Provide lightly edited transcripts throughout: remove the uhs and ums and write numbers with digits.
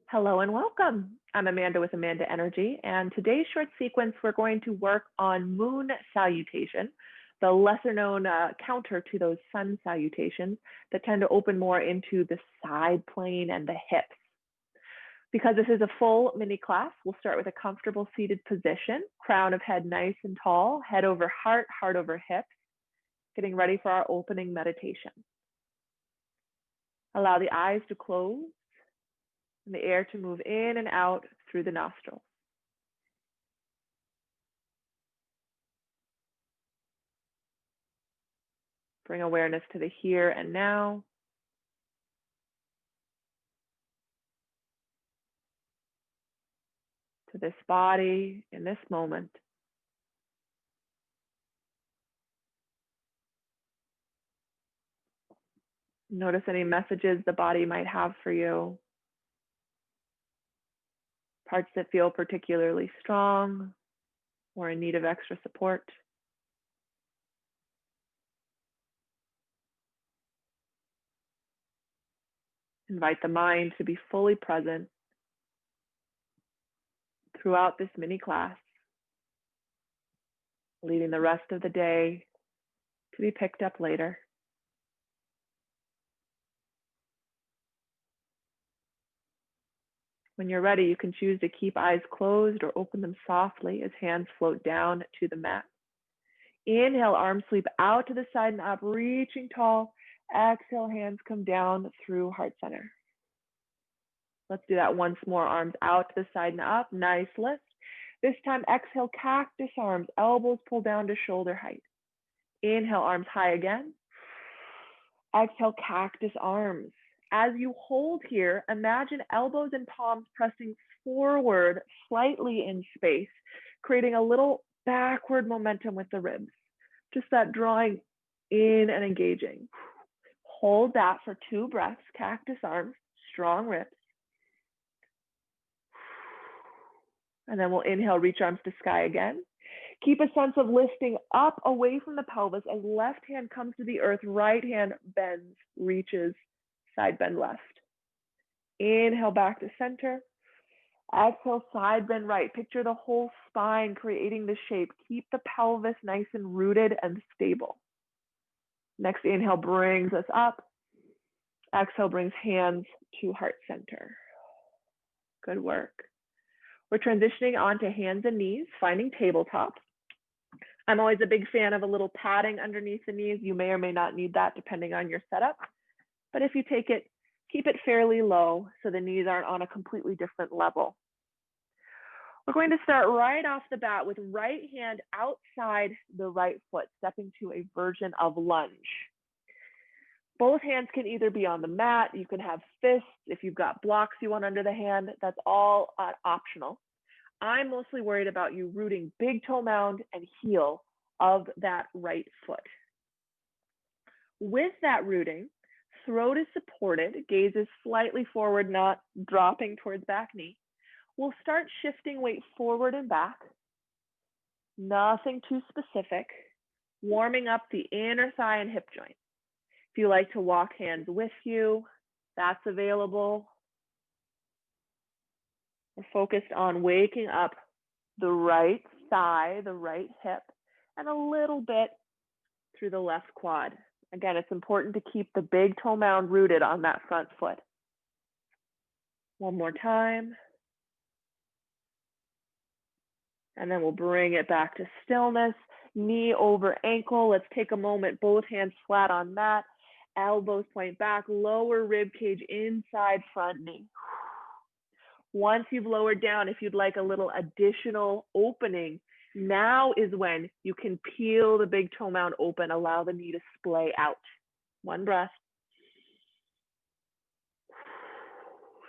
Hello and welcome. I'm Amanda with Amanda Energy, and today's short sequence, we're going to work on moon salutation, the lesser known counter to those sun salutations that tend to open more into the side plane and the hips. Because this is a full mini class, we'll start with a comfortable seated position, crown of head nice and tall, head over heart, heart over hips, getting ready for our opening meditation. Allow the eyes to close and the air to move in and out through the nostrils. Bring awareness to the here and now. To this body in this moment. Notice any messages the body might have for you. Parts that feel particularly strong or in need of extra support. Invite the mind to be fully present throughout this mini class, leaving the rest of the day to be picked up later. When you're ready, you can choose to keep eyes closed or open them softly as hands float down to the mat. Inhale, arms sweep out to the side and up, reaching tall. Exhale, hands come down through heart center. Let's do that once more. Arms out to the side and up, nice lift. This time, exhale, cactus arms, elbows pull down to shoulder height. Inhale, arms high again. Exhale, cactus arms. As you hold here, imagine elbows and palms pressing forward slightly in space, creating a little backward momentum with the ribs. Just that drawing in and engaging. Hold that for 2 breaths, cactus arms, strong ribs. And then we'll inhale, reach arms to sky again. Keep a sense of lifting up away from the pelvis as left hand comes to the earth, right hand bends, reaches, side bend left. Inhale back to center. Exhale, side bend right. Picture the whole spine creating the shape. Keep the pelvis nice and rooted and stable. Next inhale brings us up. Exhale brings hands to heart center. Good work. We're transitioning onto hands and knees, finding tabletop. I'm always a big fan of a little padding underneath the knees. You may or may not need that depending on your setup. But if you take it, keep it fairly low so the knees aren't on a completely different level. We're going to start right off the bat with right hand outside the right foot, stepping to a version of lunge. Both hands can either be on the mat, you can have fists, if you've got blocks you want under the hand, that's all optional. I'm mostly worried about you rooting big toe mound and heel of that right foot. With that rooting, throat is supported, gaze is slightly forward, not dropping towards back knee. We'll start shifting weight forward and back. Nothing too specific. Warming up the inner thigh and hip joint. If you like to walk hands with you, that's available. We're focused on waking up the right thigh, the right hip, and a little bit through the left quad. Again, it's important to keep the big toe mound rooted on that front foot. One more time. And then we'll bring it back to stillness, knee over ankle. Let's take a moment, both hands flat on mat, elbows point back, lower rib cage inside front knee. Once you've lowered down, if you'd like a little additional opening, now is when you can peel the big toe mound open, allow the knee to splay out. One breath.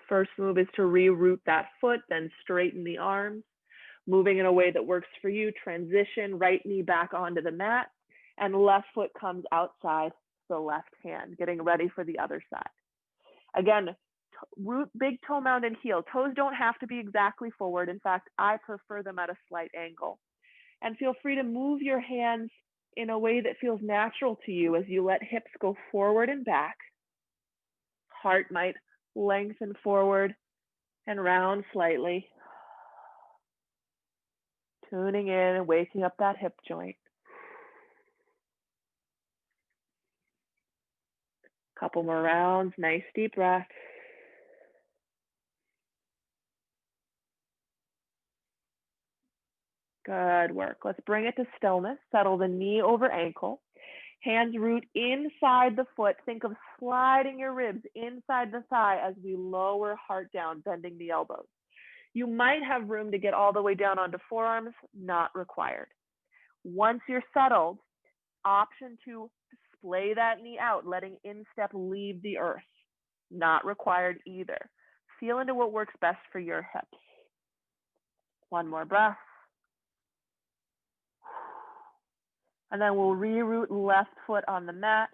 First move is to reroot that foot, then straighten the arms. Moving in a way that works for you, transition, right knee back onto the mat, and left foot comes outside the left hand, getting ready for the other side. Again, root big toe mound and heel. Toes don't have to be exactly forward. In fact, I prefer them at a slight angle. And feel free to move your hands in a way that feels natural to you as you let hips go forward and back. Heart might lengthen forward and round slightly. Tuning in and waking up that hip joint. Couple more rounds, nice deep breath. Good work. Let's bring it to stillness. Settle the knee over ankle. Hands root inside the foot. Think of sliding your ribs inside the thigh as we lower heart down, bending the elbows. You might have room to get all the way down onto forearms, not required. Once you're settled, option to display that knee out, letting instep leave the earth. Not required either. Feel into what works best for your hips. One more breath. And then we'll reroot left foot on the mat.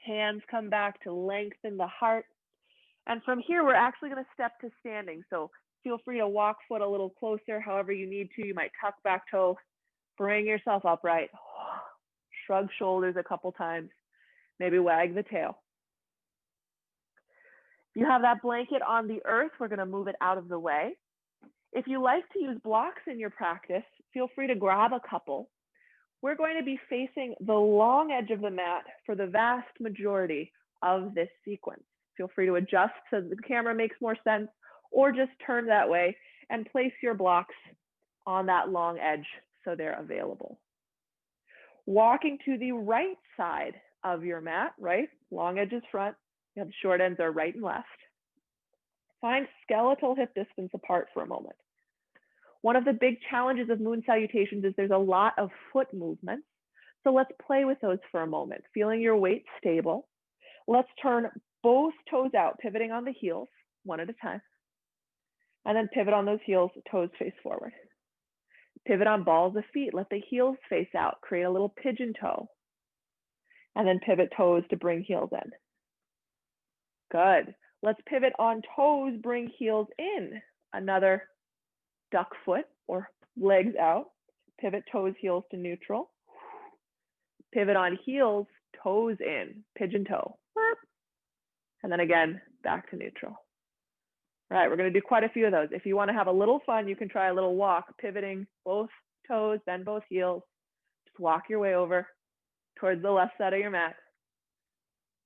Hands come back to lengthen the heart. And from here, we're actually going to step to standing. So feel free to walk foot a little closer, however you need to. You might tuck back toe, bring yourself upright, shrug shoulders a couple times, maybe wag the tail. If you have that blanket on the earth, we're going to move it out of the way. If you like to use blocks in your practice, feel free to grab a couple. We're going to be facing the long edge of the mat for the vast majority of this sequence. Feel free to adjust so the camera makes more sense, or just turn that way and place your blocks on that long edge so they're available. Walking to the right side of your mat, right? Long edge is front, the short ends are right and left. Find skeletal hip distance apart for a moment. One of the big challenges of moon salutations is there's a lot of foot movements. So let's play with those for a moment. Feeling your weight stable. Let's turn both toes out, pivoting on the heels, one at a time. And then pivot on those heels, toes face forward. Pivot on balls of feet, let the heels face out, create a little pigeon toe. And then pivot toes to bring heels in. Good. Let's pivot on toes, bring heels in. Another duck foot or legs out. Pivot toes, heels to neutral. Pivot on heels, toes in, pigeon toe. And then again, back to neutral. All right, we're going to do quite a few of those. If you want to have a little fun, you can try a little walk, pivoting both toes, then both heels. Just walk your way over towards the left side of your mat,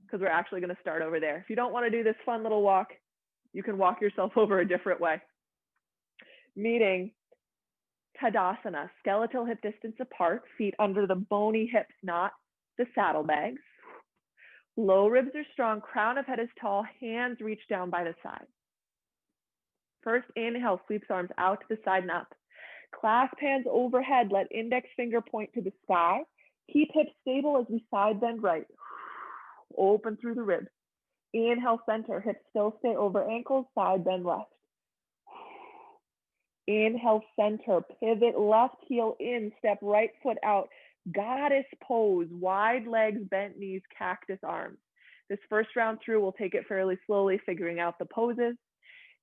because we're actually going to start over there. If you don't want to do this fun little walk, you can walk yourself over a different way. Meeting Tadasana, skeletal hip distance apart, feet under the bony hips, not the saddlebags. Low ribs are strong, crown of head is tall, hands reach down by the side. First inhale, sweeps arms out to the side and up. Clasp hands overhead, let index finger point to the sky. Keep hips stable as we side bend right. Open through the ribs. Inhale, center, hips still stay over ankles, side bend left. Inhale, center, pivot, left heel in, step right foot out. Goddess pose, wide legs, bent knees, cactus arms. This first round through, we'll take it fairly slowly, figuring out the poses.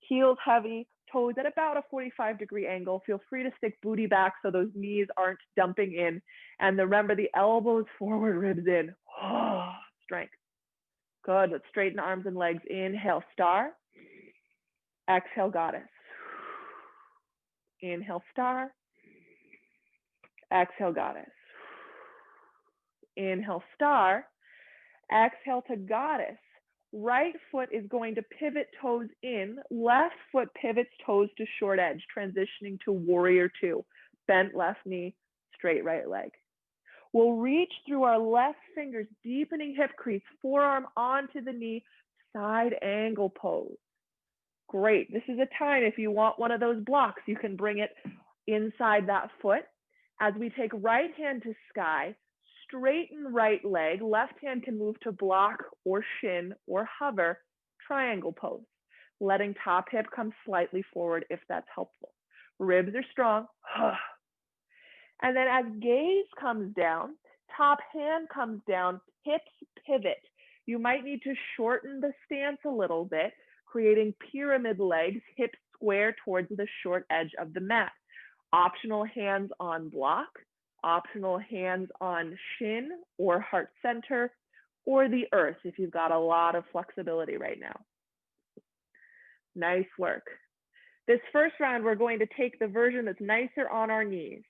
Heels heavy, toes at about a 45-degree angle. Feel free to stick booty back so those knees aren't dumping in. And remember, the elbows forward, ribs in. Strength. Good, let's straighten arms and legs. Inhale, star. Exhale, goddess. Inhale, star. Exhale, goddess. Inhale, star. Exhale to goddess. Right foot is going to pivot toes in. Left foot pivots toes to short edge, transitioning to warrior two. Bent left knee, straight right leg. We'll reach through our left fingers, deepening hip crease, forearm onto the knee, side angle pose. Great. This is a time, if you want one of those blocks, you can bring it inside that foot. As we take right hand to sky, straighten right leg, left hand can move to block or shin or hover, triangle pose. Letting top hip come slightly forward if that's helpful. Ribs are strong. And then as gaze comes down, top hand comes down, hips pivot. You might need to shorten the stance a little bit, creating pyramid legs, hips square towards the short edge of the mat. Optional hands on block, Optional hands on shin or heart center or the earth if you've got a lot of flexibility right now. Nice work. This first round, we're going to take the version that's nicer on our knees.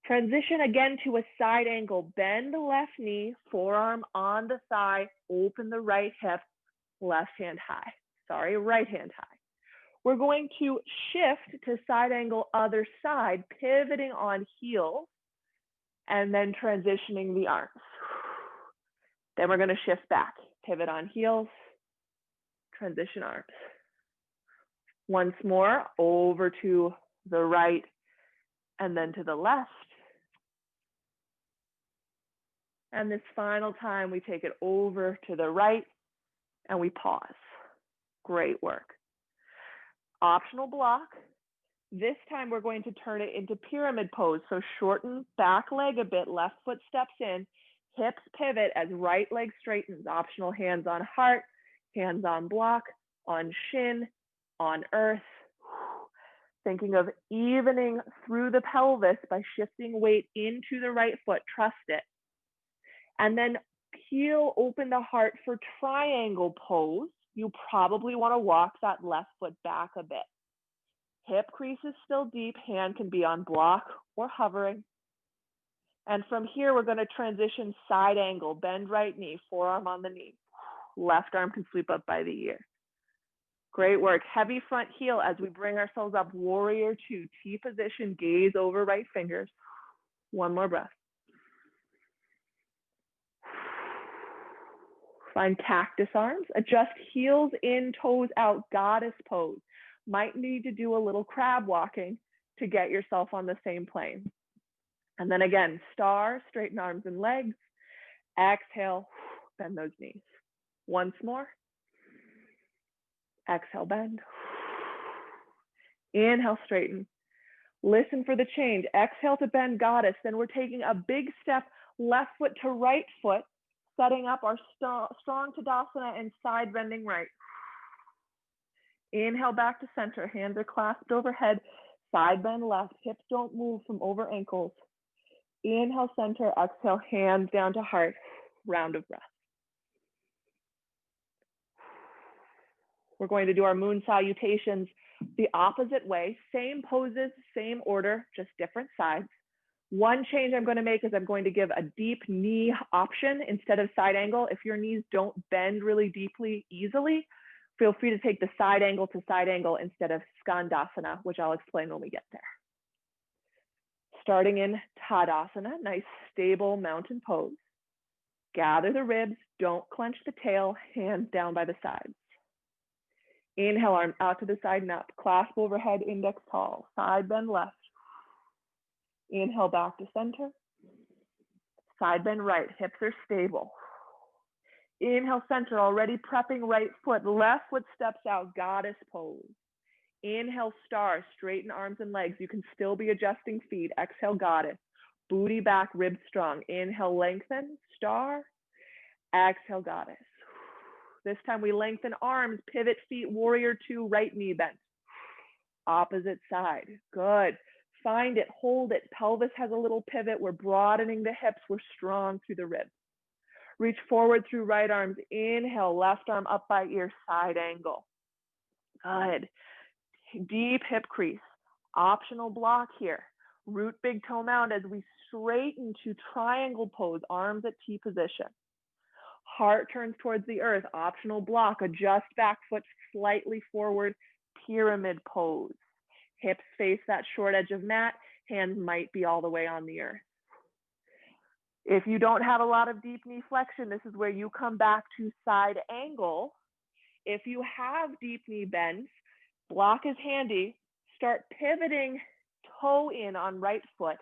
Transition again to a side angle. Bend the left knee, forearm on the thigh, open the right hip, left hand high. Sorry, right hand high. We're going to shift to side angle other side, pivoting on heels, and then transitioning the arms. Then we're going to shift back, pivot on heels, transition arms. Once more, over to the right and then to the left. And this final time, we take it over to the right and we pause. Great work. Optional block. This time we're going to turn it into pyramid pose. So shorten back leg a bit, left foot steps in, hips pivot as right leg straightens. Optional hands on heart, hands on block, on shin, on earth. Thinking of evening through the pelvis by shifting weight into the right foot, trust it. And then peel open the heart for triangle pose. You probably want to walk that left foot back a bit. Hip crease is still deep, hand can be on block or hovering. And from here, we're going to transition side angle, bend right knee, forearm on the knee. Left arm can sweep up by the ear. Great work. Heavy front heel as we bring ourselves up, warrior two, T position, gaze over right fingers. One more breath. Find cactus arms, adjust heels in, toes out, goddess pose. Might need to do a little crab walking to get yourself on the same plane. And then again, star, straighten arms and legs. Exhale, bend those knees. Once more. Exhale, bend. Inhale, straighten. Listen for the change. Exhale to bend, goddess. Then we're taking a big step, left foot to right foot, setting up our strong Tadasana and side bending right. Inhale back to center, hands are clasped overhead, side bend left, hips don't move from over ankles. Inhale center, exhale, hands down to heart, round of breath. We're going to do our moon salutations the opposite way, same poses, same order, just different sides. One change I'm going to make is I'm going to give a deep knee option instead of side angle. If your knees don't bend really deeply easily, feel free to take the side angle to side angle instead of skandasana, which I'll explain when we get there. Starting in Tadasana, nice stable mountain pose. Gather the ribs, don't clench the tail, hands down by the sides. Inhale, arm out to the side and up. Clasp overhead, index tall. Side bend left. Inhale back to center. Side bend right, hips are stable. Inhale center, already prepping right foot. Left foot steps out, goddess pose. Inhale star, straighten arms and legs. You can still be adjusting feet. Exhale goddess. Booty back, ribs strong. Inhale lengthen, star. Exhale goddess. This time we lengthen arms, pivot feet, warrior two, right knee bent. Opposite side, good. Find it, hold it. Pelvis has a little pivot. We're broadening the hips. We're strong through the ribs. Reach forward through right arms. Inhale, left arm up by ear, side angle. Good. Deep hip crease. Optional block here. Root big toe mound as we straighten to triangle pose, arms at T position. Heart turns towards the earth. Optional block. Adjust back foot slightly forward, pyramid pose. Hips face that short edge of mat. Hands might be all the way on the earth. If you don't have a lot of deep knee flexion, this is where you come back to side angle. If you have deep knee bends, block is handy. Start pivoting toe in on right foot.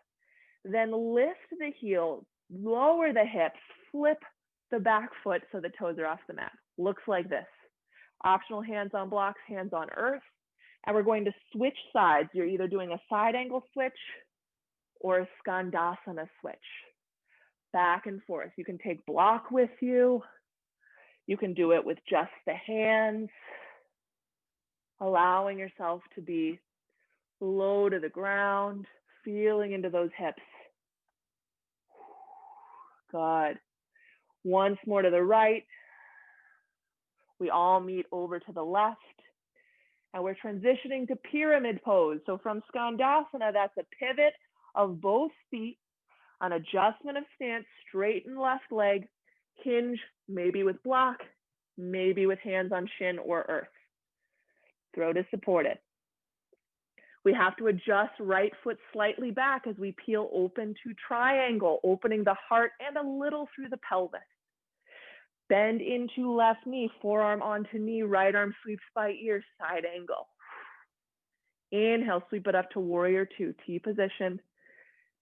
Then lift the heel, lower the hips, flip the back foot so the toes are off the mat. Looks like this. Optional hands on blocks, hands on earth. And we're going to switch sides. You're either doing a side angle switch or a skandasana switch. Back and forth. You can take block with you. You can do it with just the hands. Allowing yourself to be low to the ground, feeling into those hips. Good. Once more to the right. We all meet over to the left. And we're transitioning to pyramid pose. So from Skandasana, that's a pivot of both feet, an adjustment of stance, straighten left leg, hinge, maybe with block, maybe with hands on shin or earth. Throat is supported. We have to adjust right foot slightly back as we peel open to triangle, opening the heart and a little through the pelvis. Bend into left knee, forearm onto knee, right arm sweeps by ear, side angle. Inhale, sweep it up to warrior two, T position,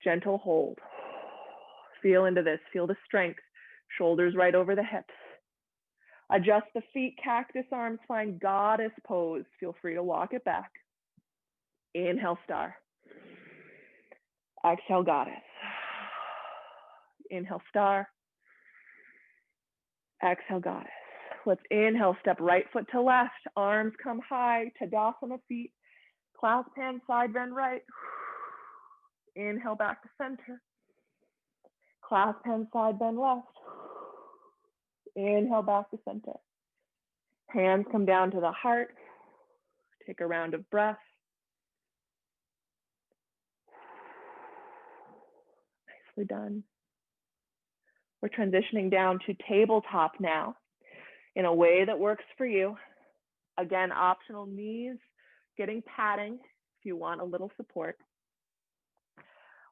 gentle hold. Feel into this, feel the strength, shoulders right over the hips. Adjust the feet, cactus arms, find goddess pose. Feel free to walk it back. Inhale, star. Exhale, goddess. Inhale, star. Exhale, goddess. Let's inhale, step right foot to left, arms come high, Tadasana feet, clasp hands, side bend right. Inhale, back to center. Clasp hands, side bend left. Inhale, back to center. Hands come down to the heart. Take a round of breath. Nicely done. We're transitioning down to tabletop now in a way that works for you. Again, optional knees, getting padding if you want a little support.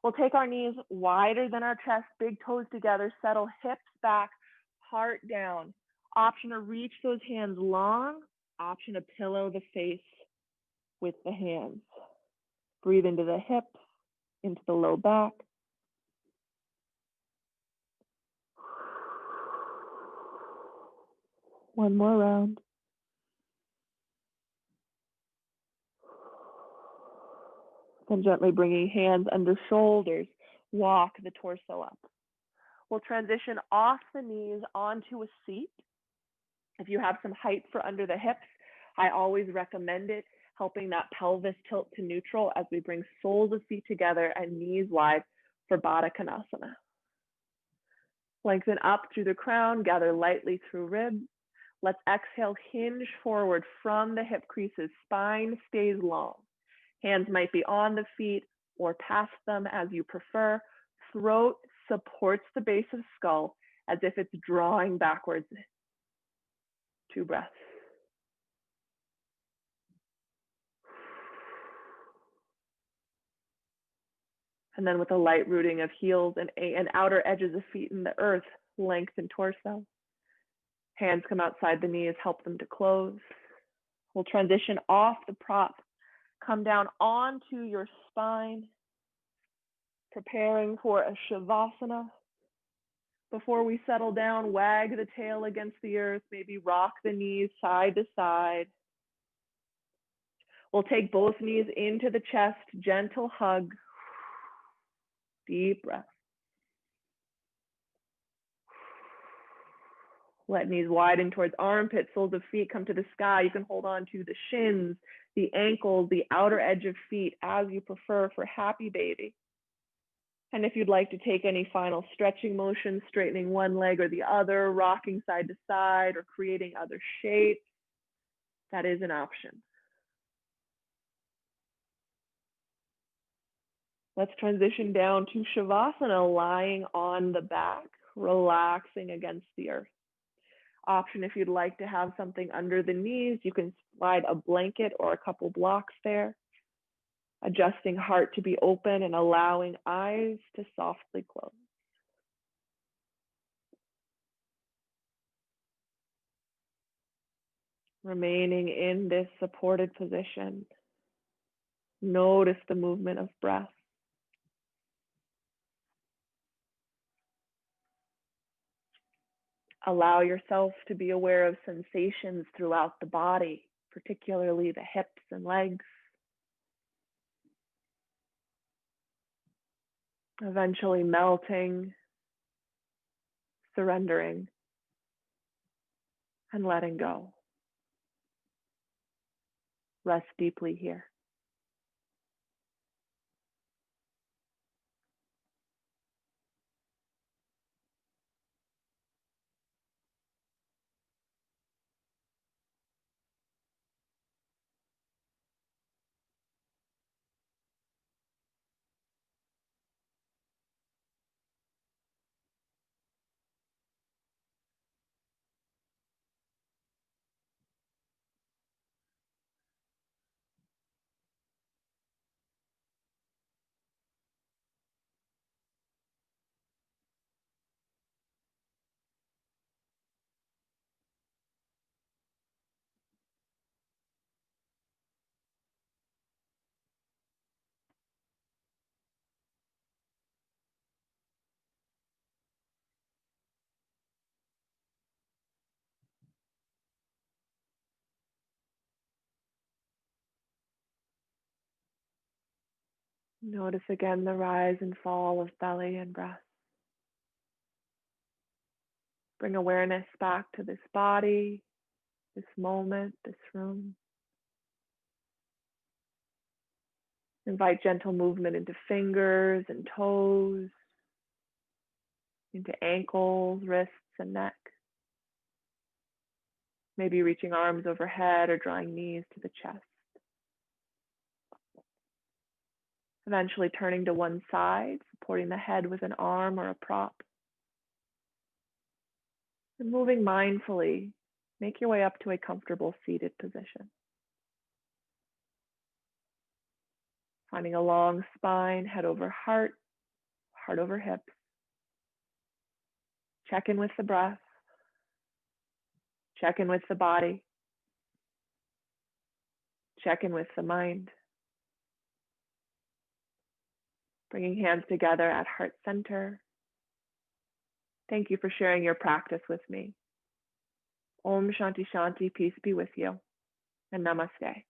We'll take our knees wider than our chest, big toes together, settle hips back, heart down. Option to reach those hands long, option to pillow the face with the hands. Breathe into the hips, into the low back. One more round. Then gently bringing hands under shoulders, walk the torso up. We'll transition off the knees onto a seat. If you have some height for under the hips, I always recommend it, helping that pelvis tilt to neutral as we bring soles of feet together and knees wide for Baddha Konasana. Lengthen up through the crown, gather lightly through ribs. Let's exhale, hinge forward from the hip creases, spine stays long. Hands might be on the feet or past them as you prefer. Throat supports the base of skull as if it's drawing backwards. 2 breaths. And then with a light rooting of heels and outer edges of feet in the earth, lengthen torso. Hands come outside the knees, help them to close. We'll transition off the prop, come down onto your spine, preparing for a Shavasana. Before we settle down, wag the tail against the earth, maybe rock the knees side to side. We'll take both knees into the chest, gentle hug, deep breath. Let knees widen towards armpits, soles of feet come to the sky. You can hold on to the shins, the ankles, the outer edge of feet as you prefer for happy baby. And if you'd like to take any final stretching motions, straightening one leg or the other, rocking side to side, or creating other shapes, that is an option. Let's transition down to Shavasana, lying on the back, relaxing against the earth. Option if you'd like to have something under the knees, you can slide a blanket or a couple blocks there. Adjusting heart to be open and allowing eyes to softly close. Remaining in this supported position. Notice the movement of breath. Allow yourself to be aware of sensations throughout the body, particularly the hips and legs. Eventually melting, surrendering, and letting go. Rest deeply here. Notice again the rise and fall of belly and breath. Bring awareness back to this body, this moment, this room. Invite gentle movement into fingers and toes, into ankles, wrists, and neck. Maybe reaching arms overhead or drawing knees to the chest. Eventually turning to one side, supporting the head with an arm or a prop. And moving mindfully, make your way up to a comfortable seated position. Finding a long spine, head over heart, heart over hips. Check in with the breath. Check in with the body. Check in with the mind. Bringing hands together at heart center. Thank you for sharing your practice with me. Om Shanti Shanti, peace be with you, and namaste.